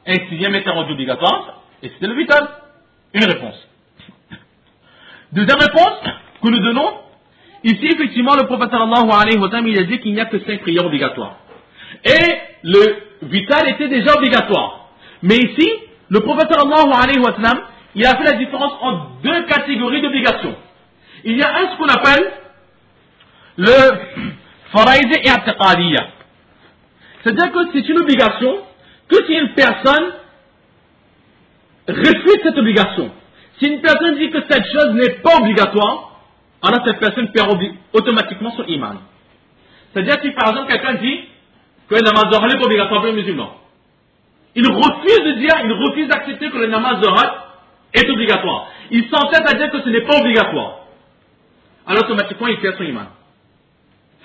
un sixième était rendu obligatoire, et c'était le vital. Une réponse. Deuxième réponse que nous donnons, ici effectivement le prophète sallallahu alayhi wa sallam il a dit qu'il n'y a que 5 prières obligatoires. Et le vital était déjà obligatoire. Mais ici, le prophète sallallahu alayhi wa sallam, il a fait la différence entre deux catégories d'obligations. Il y a un ce qu'on appelle le faraïd et i'tiqadiyya. C'est-à-dire que c'est une obligation que si une personne refuse cette obligation, si une personne dit que cette chose n'est pas obligatoire, alors cette personne perd automatiquement son iman. C'est-à-dire si par exemple quelqu'un dit que le namaz zohar n'est pas obligatoire pour les musulmans, il refuse de dire, il refuse d'accepter que le namaz zohar est obligatoire. Il s'entête à dire que ce n'est pas obligatoire. Alors automatiquement il perd son iman.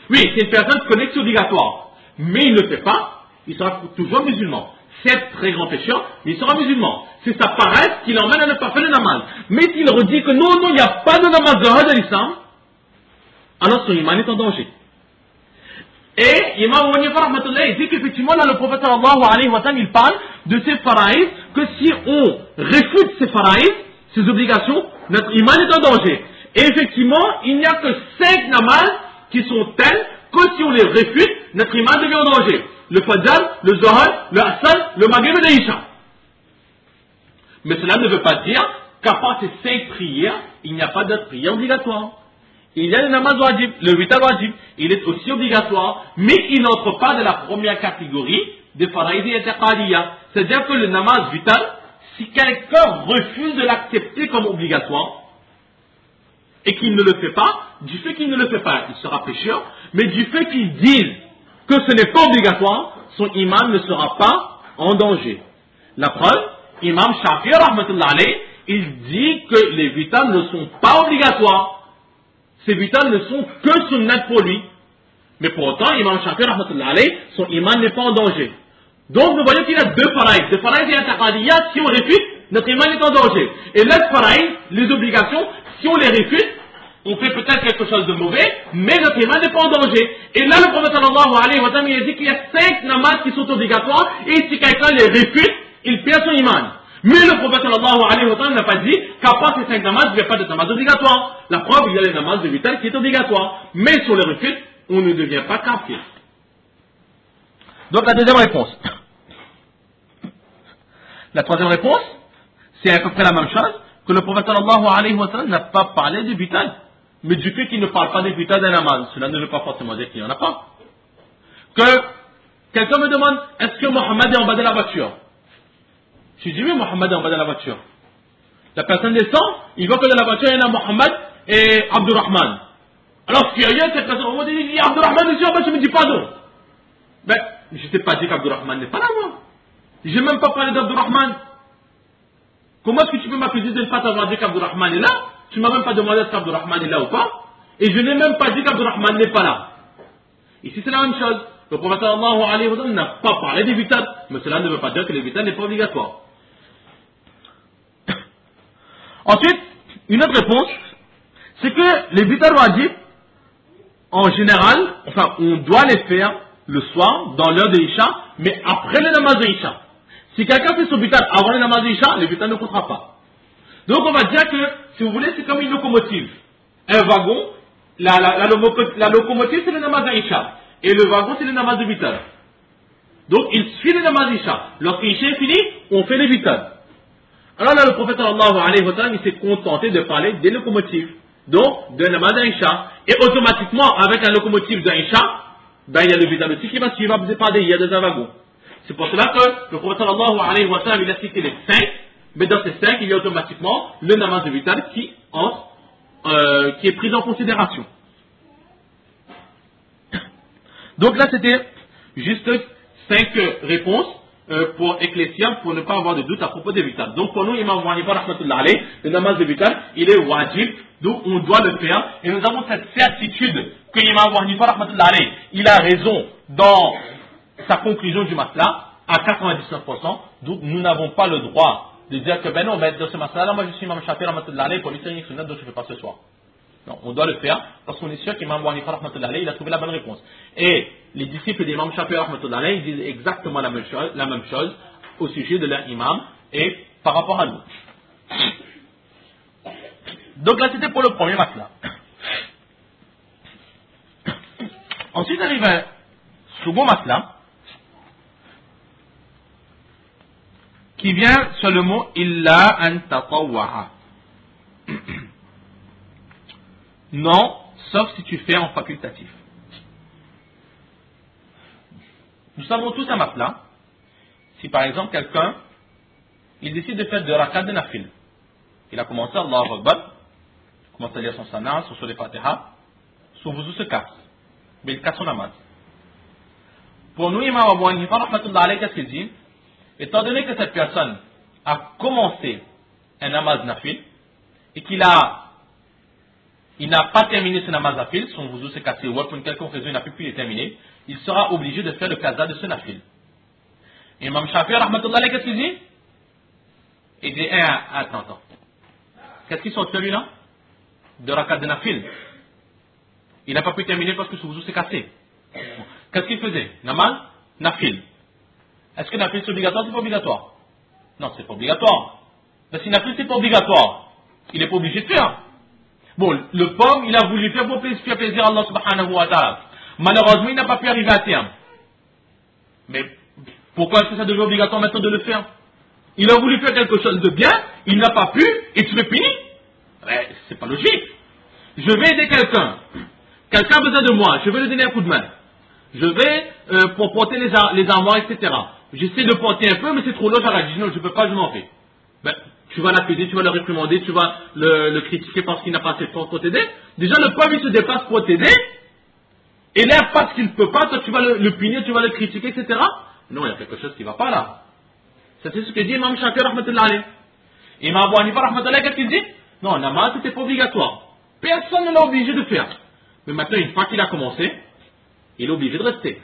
Oui, c'est une personne qui connaît que c'est obligatoire, mais il ne le fait pas, il sera toujours musulman. C'est très grand pécheur, mais il sera musulman. C'est sa paresse qui l'emmène à ne pas faire le namaz. Mais s'il redit que non, il n'y a pas de namaz zohar de l'islam, alors son iman est en danger. Et Imam Wanifa rahmatullah il dit qu'effectivement là le prophète sallallahu alayhi wa sallam il parle de ces faraïs, que si on réfute ces faraïs, ces obligations, notre iman est en danger. Et effectivement, il n'y a que 5 namaz qui sont tels que si on les réfute, notre iman devient en danger. Le Fajr, le Zohar, le Asr, le Maghrib et le Isha. Mais cela ne veut pas dire qu'à part ces 5 prières, il n'y a pas d'autres prières obligatoires. Il y a le namaz wajib, le vital wajib, il est aussi obligatoire, mais il n'entre pas dans la première catégorie des faraïd et i'tiqadiyya. C'est-à-dire que le namaz vital, si quelqu'un refuse de l'accepter comme obligatoire, et qu'il ne le fait pas, du fait qu'il ne le fait pas, il sera pécheur, mais du fait qu'il dise que ce n'est pas obligatoire, son iman ne sera pas en danger. La preuve, Imam Shafi'i rahmatullah alayhi, il dit que les vitales ne sont pas obligatoires. Ces vitales ne sont que sunnat pour lui. Mais pour autant, Imam Shafi'i rahmatullah alayhi, son iman n'est pas en danger. Donc vous voyez qu'il y a deux faraïd. Des faraïd et i'tiqadiyya, si on réfute, notre iman est en danger. Et l'autre faraïd, les obligations, si on les réfute, on fait peut-être quelque chose de mauvais, mais notre iman n'est pas en danger. Et là, le prophète sallallahu alayhi wa sallam, il a dit qu'il y a 5 namaz qui sont obligatoires, et si quelqu'un les réfute, il perd son iman. Mais le prophète sallallahu alayhi wa sallam n'a pas dit qu'à part ces 5 namaz, il n'y a pas de namaz obligatoire. La preuve, il y a les namaz de vital qui est obligatoire. Mais sur les refus, on ne devient pas kafir. Donc la deuxième réponse. La troisième réponse, c'est à peu près la même chose, que le prophète sallallahu alayhi wa sallam n'a pas parlé du vital. Mais du fait qu'il ne parle pas des vital d'un namaz, cela ne veut pas forcément dire qu'il n'y en a pas. Que quelqu'un me demande, est-ce que Mohammed est en bas de la voiture? Je dis oui, Mohammed est en bas de la voiture. La personne descend, il voit que dans la voiture, il y en a Mohammed et Abdurrahman. Alors, curieux, cette personne, on dit, il y a Abdurrahman ici en bas, je me dis pardon. Ben, je ne t'ai pas dit qu'Abdurrahman n'est pas là, moi. Je n'ai même pas parlé d'Abdurrahman. Comment est-ce que tu peux m'accuser de ne pas t'avoir dit qu'Abdurrahman est là? Tu ne m'as même pas demandé si Abdurrahman est là ou pas. Et je n'ai même pas dit qu'Abdurrahman n'est pas là. Ici, c'est la même chose. Le prophète sallallahu alayhi wa sallam n'a pas parlé des vital, mais cela ne veut pas dire que les vital n'est pas obligatoire. Ensuite, une autre réponse, c'est que les vital wajib, en général, enfin, on doit les faire le soir, dans l'heure de Isha, mais après le namaz de Isha. Si quelqu'un fait son vital avant le namaz de Isha, le vital ne comptera pas. Donc on va dire que, si vous voulez, c'est comme une locomotive. Un wagon, la locomotive c'est le namaz de Isha, et le wagon c'est le namaz de vital. Donc il suit le namaz de Isha. Lorsque Isha est fini, on fait le vital. Alors là, le prophète sallallahu alayhi wa sallam, il s'est contenté de parler des locomotives. Donc, de namaz d'Aïcha. Et automatiquement, avec la locomotive d'Aïcha, ben, il y a le vital aussi qui va suivre, il y a des wagons. C'est pour cela que le prophète sallallahu alayhi wa sallam, il a cité les 5, mais dans ces 5, il y a automatiquement le namaz de vital qui est pris en considération. Donc là, c'était juste 5 réponses pour éclaircir, pour ne pas avoir de doute à propos des vital. Donc pour nous, Imam Wanifa rahmatullah alayhi, le namaz de vital, il est wajib, donc on doit le faire. Et nous avons cette certitude que Imam Wanifa rahmatullah alayhi, il a raison dans sa conclusion du masla à 99%. Donc nous n'avons pas le droit de dire que ben non, ben dans ce masla là, moi je suis Imam Shafi'i rahmatullah alayhi, pour lui c'est une sunnah, donc je ne fais pas ce soir. Non, on doit le faire parce qu'on est sûr qu'Imam Wanifa rahmatullah alayhi, il a trouvé la bonne réponse. Et les disciples d'Imam Shafi'i rahmatullah alayhi, ils disent exactement la même chose au sujet de leur imam et par rapport à nous. Donc là, c'était pour le premier matelas. Ensuite arrive un second matelas qui vient sur le mot illa an tatawwa'a. Non, sauf si tu fais en facultatif. Nous savons tous un matelas. Si par exemple quelqu'un, il décide de faire 2 rakat de nafil. Il a commencé Allahu Akbar, il commence à lire son sana, son surah Fatiha, son wuzu se casse. Mais il casse son namaz. Pour nous, Imam Abu Hanifa, rahmatullah alayhi, qu'est-ce qu'il dit? Étant donné que cette personne a commencé un namaz nafil et il n'a pas terminé ce namaz nafil, son wuzu s'est cassé ou pour une quelconque raison il n'a pu le terminer, il sera obligé de faire le qaza de ce nafil. Imam Shafi'i, rahmatullah alayhi, qu'est-ce qu'il dit? Il dit, attends. Qu'est-ce qu'ils sont celui-là? 2 rakat de nafil. Il n'a pas pu terminer parce que son wuzu s'est cassé. Qu'est-ce qu'il faisait? Namaz, nafil. Est-ce que nafil c'est obligatoire ou c'est pas obligatoire? Non, c'est pas obligatoire. Mais si nafil c'est pas obligatoire, il n'est pas obligé de faire. Bon, le pauvre, il a voulu faire pour faire plaisir à Allah subhanahu wa ta'ala. Malheureusement, il n'a pas pu arriver à terme. Mais pourquoi est-ce que ça devient obligatoire maintenant de le faire? Il a voulu faire quelque chose de bien, il n'a pas pu, et tu le finis? C'est pas logique. Je vais aider quelqu'un. Quelqu'un a besoin de moi, je vais lui donner un coup de main. Je vais pour porter les armoires, etc. J'essaie de porter un peu, mais c'est trop lourd, j'arrête. Je dis non, je ne peux pas, je m'en vais. Ben, tu vas l'accuser, tu vas le réprimander, tu vas le critiquer parce qu'il n'a pas assez de force pour t'aider. Déjà, le pauvre, il se déplace pour t'aider. Et là, parce qu'il ne peut pas, toi, tu vas le punir, tu vas le critiquer, etc. Non, il y a quelque chose qui ne va pas là. Ça, c'est ce que dit Imam Shafi'i, rahmatullah alayhi. Imam Abu Hanifa, rahmatullah alayhi, qu'est-ce qu'il dit? Non, namaz, c'était pas obligatoire. Personne ne l'a obligé de faire. Mais maintenant, une fois qu'il a commencé, il est obligé de rester.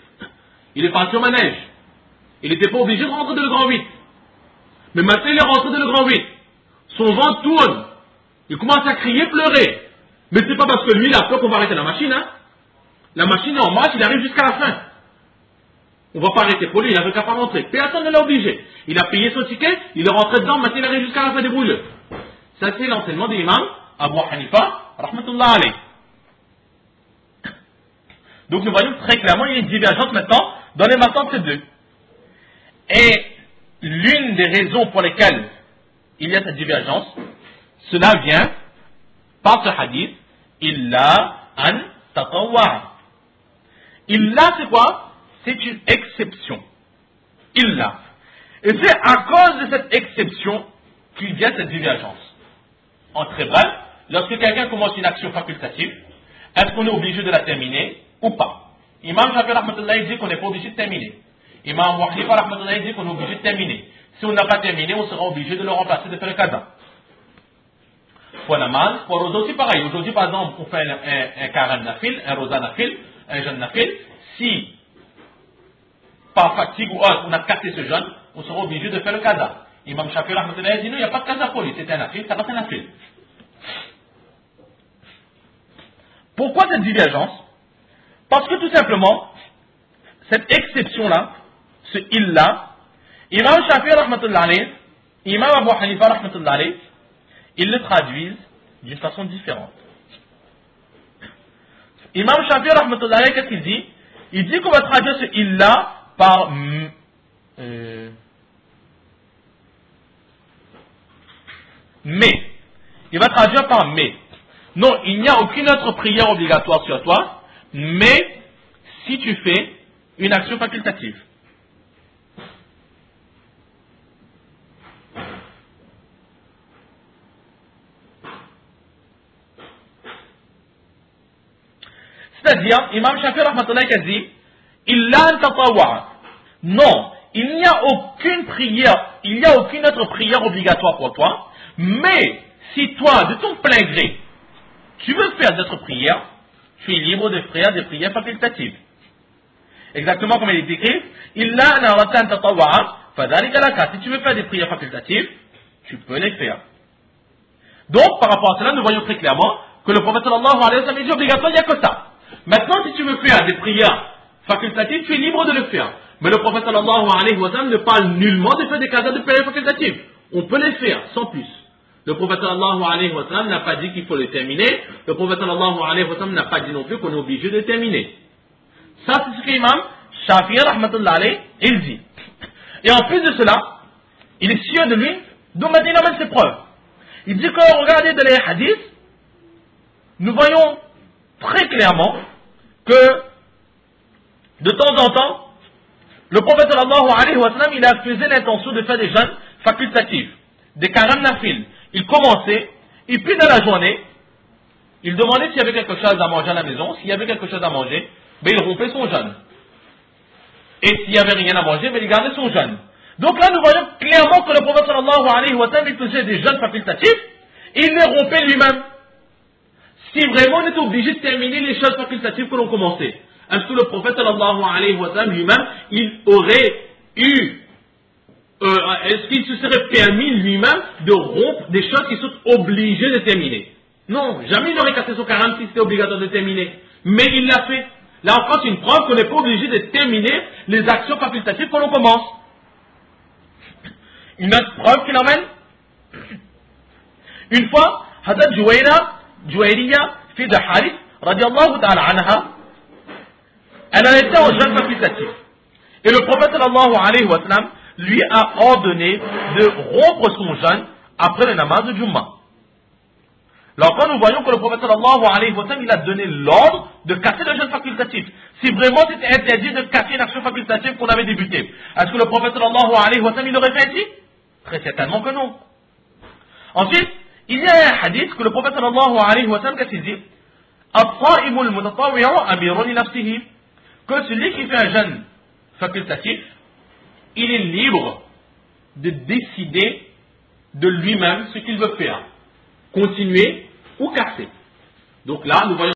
Il est parti au manège. Il n'était pas obligé de rentrer dans le grand 8. Mais maintenant, il est rentré dans le grand 8. Son ventre tourne. Il commence à crier, pleurer. Mais c'est pas parce que lui, il a peur qu'on va arrêter la machine. Hein. La machine est en marche, il arrive jusqu'à la fin. On va pas arrêter pour lui, il n'avait qu'à pas rentrer. Personne ne l'a obligé. Il a payé son ticket, il est rentré dedans, maintenant il arrive jusqu'à la fin des brouilleux. Ça, c'est l'enseignement de l'imam Abu Hanifa, rahmatullah alayhi. Donc nous voyons très clairement, il y a une divergence maintenant dans les matins de ces deux. Et l'une des raisons pour lesquelles il y a cette divergence, cela vient par ce hadith, illa an tatawwa. Illa c'est quoi? C'est une exception. Illa. Et c'est à cause de cette exception qu'il y a cette divergence. En très bref, lorsque quelqu'un commence une action facultative, est-ce qu'on est obligé de la terminer ou pas? Imam Shafi'i rahmatullah dit qu'on n'est pas obligé de terminer. Imam Abu Hanifa rahmatullah dit qu'on est obligé de terminer. Si on n'a pas terminé, on sera obligé de le remplacer, de faire le qaza. Pour namaz, pour rosa aussi pareil. Aujourd'hui, par exemple, on fait un karan nafil, un rosa nafil, un jeûne nafil. Si, par fatigue ou autre, on a cassé ce jeûne, on sera obligé de faire le qaza. Imam Shafi'i rahmatullah dit non, il n'y a pas de qaza pour lui. C'est un nafil, ça reste un nafil. Pourquoi cette divergence? Parce que tout simplement, cette exception-là, ce illa, Imam Shafi'i rahmatullah alayhi, Imam Abu Hanifa rahmatullah alayhi, ils le traduisent d'une façon différente. Imam Shafi'i rahmatullah alayhi, qu'est-ce qu'il dit? Il dit qu'on va traduire ce illa par mais. Il va traduire par mais. Non, il n'y a aucune autre prière obligatoire sur toi, mais si tu fais une action facultative. C'est-à-dire, Imam Shafi'i rahmatullah a dit, illa an tatawwa. Non, il n'y a aucune prière, il n'y a aucune autre prière obligatoire pour toi, mais si toi, de ton plein gré, tu veux faire d'autres prières, tu es libre de faire des prières facultatives. Exactement comme il est écrit, illa an arata an tatawwa, fadhalika laka. Si tu veux faire des prières facultatives, tu peux les faire. Donc, par rapport à cela, nous voyons très clairement que le prophète sallallahu alayhi wa sallam dit obligatoire, il n'y a que ça. Maintenant, si tu veux faire des prières facultatives, tu es libre de le faire. Mais le prophète sallallahu alayhi wa sallam ne parle nullement de faire des qada de prière facultative. On peut les faire, sans plus. Le prophète sallallahu alayhi wa sallam n'a pas dit qu'il faut les terminer. Le prophète sallallahu alayhi wa sallam n'a pas dit non plus qu'on est obligé de terminer. Ça, c'est ce que l'imam Shafi'i rahmatullah alayhi, il dit. Et en plus de cela, il est sûr de lui, donc maintenant il amène ses preuves. Il dit que, regardez dans les hadiths, nous voyons très clairement que, de temps en temps, le prophète sallallahu alayhi wa sallam, il a fait l'intention de faire des jeûnes facultatifs, des karam nafil. Il commençait, et puis dans la journée, il demandait s'il y avait quelque chose à manger à la maison. S'il y avait quelque chose à manger, ben il rompait son jeûne. Et s'il n'y avait rien à manger, ben il gardait son jeûne. Donc là, nous voyons clairement que le prophète sallallahu alayhi wa sallam, il faisait des jeûnes facultatifs, et il les rompait lui-même. Si vraiment on était obligé de terminer les choses facultatives que l'on commençait, est-ce que le prophète sallallahu alayhi wa sallam lui-même, il aurait eu, est-ce qu'il se serait permis lui-même de rompre des choses qui sont obligées de terminer? Non, jamais il n'aurait cassé son 40 si c'était obligatoire de terminer. Mais il l'a fait. Là encore, c'est une preuve qu'on n'est pas obligé de terminer les actions facultatives que l'on commence. Une autre preuve qu'il emmène. Une fois, Hazrat Juwayriya, fille de Harith, radiallahu ta'ala anha, elle a été en jeûne facultatif. Et le prophète sallallahu alayhi wa sallam lui a ordonné de rompre son jeûne après le namaz de Jumma. Alors quand nous voyons que le prophète sallallahu alayhi wa sallam, il a donné l'ordre de casser le jeûne facultatif. Si vraiment c'était interdit de casser une action facultative qu'on avait débutée, est-ce que le prophète sallallahu alayhi wa sallam, il l'aurait fait ainsi? Très certainement que non. Ensuite, il y a un hadith que le prophète sallallahu alayhi wa sallam, qu'est-ce qu'il dit? At-ta'imul mutatawwi'u amirun li nafsihi. Que celui qui fait un jeûne facultatif, il est libre de décider de lui-même ce qu'il veut faire. Continuer ou casser. Donc là, nous voyons